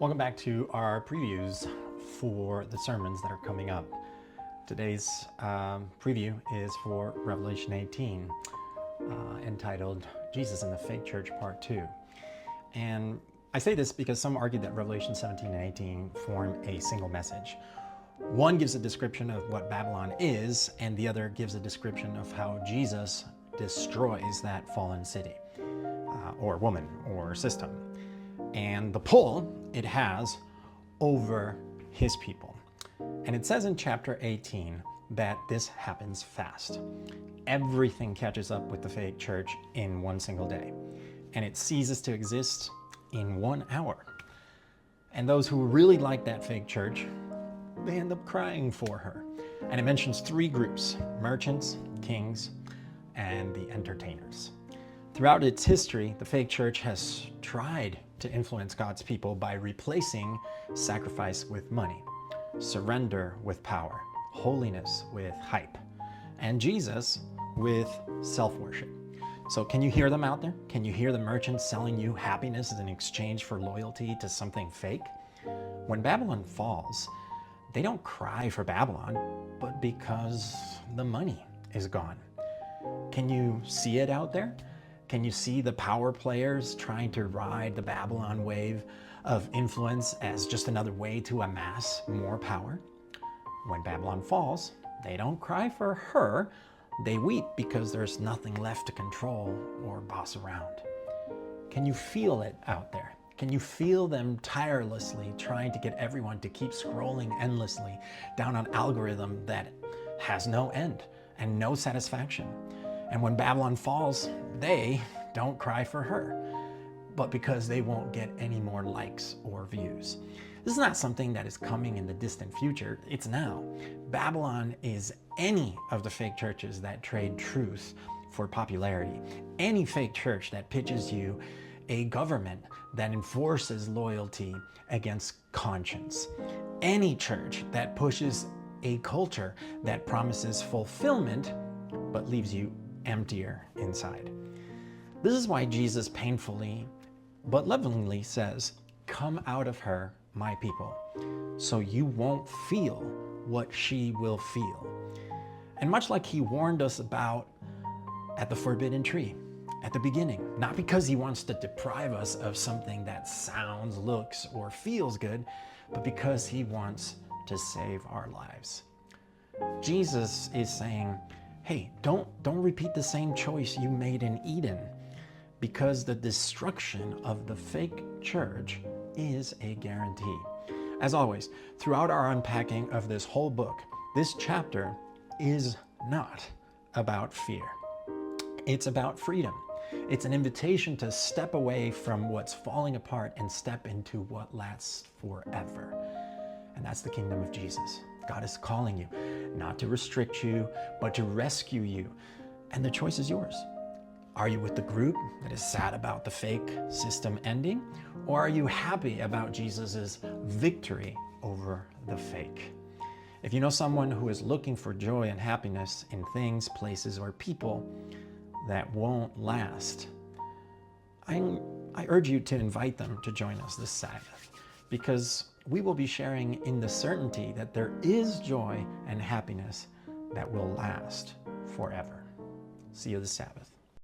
Welcome back to our previews for the sermons that are coming up. Today's preview is for Revelation 18, entitled Jesus in the Fake Church Part 2. And I say this because some argue that Revelation 17 and 18 form a single message. One gives a description of what Babylon is, and the other gives a description of how Jesus destroys that fallen city, or woman, or system, and the pull it has over his people. And it says in chapter 18 that this happens fast. Everything catches up with the fake church in one single day, and it ceases to exist in 1 hour. And those who really like that fake church, they end up crying for her. And it mentions 3 groups: merchants, kings, and the entertainers. Throughout its history, the fake church has tried to influence God's people by replacing sacrifice with money, surrender with power, holiness with hype, and Jesus with self-worship. So can you hear them out there? Can you hear the merchants selling you happiness in exchange for loyalty to something fake? When Babylon falls, they don't cry for Babylon, but because the money is gone. Can you see it out there? Can you see the power players trying to ride the Babylon wave of influence as just another way to amass more power? When Babylon falls, they don't cry for her. They weep because there's nothing left to control or boss around. Can you feel it out there? Can you feel them tirelessly trying to get everyone to keep scrolling endlessly down an algorithm that has no end and no satisfaction? And when Babylon falls, they don't cry for her, but because they won't get any more likes or views. This is not something that is coming in the distant future. It's now. Babylon is any of the fake churches that trade truth for popularity. Any fake church that pitches you a government that enforces loyalty against conscience. Any church that pushes a culture that promises fulfillment but leaves you emptier inside. This is why Jesus painfully but lovingly says, "Come out of her, my people, so you won't feel what she will feel." And much like he warned us about at the forbidden tree at the beginning, not because he wants to deprive us of something that sounds, looks, or feels good, but because he wants to save our lives. Jesus is saying, hey, don't repeat the same choice you made in Eden, because the destruction of the fake church is a guarantee. As always, throughout our unpacking of this whole book, this chapter is not about fear. It's about freedom. It's an invitation to step away from what's falling apart and step into what lasts forever. And that's the kingdom of Jesus. God is calling you not to restrict you, but to rescue you. And the choice is yours. Are you with the group that is sad about the fake system ending? Or are you happy about Jesus's victory over the fake? If you know someone who is looking for joy and happiness in things, places, or people that won't last, I urge you to invite them to join us this Sabbath, because we will be sharing in the certainty that there is joy and happiness that will last forever. See you this Sabbath.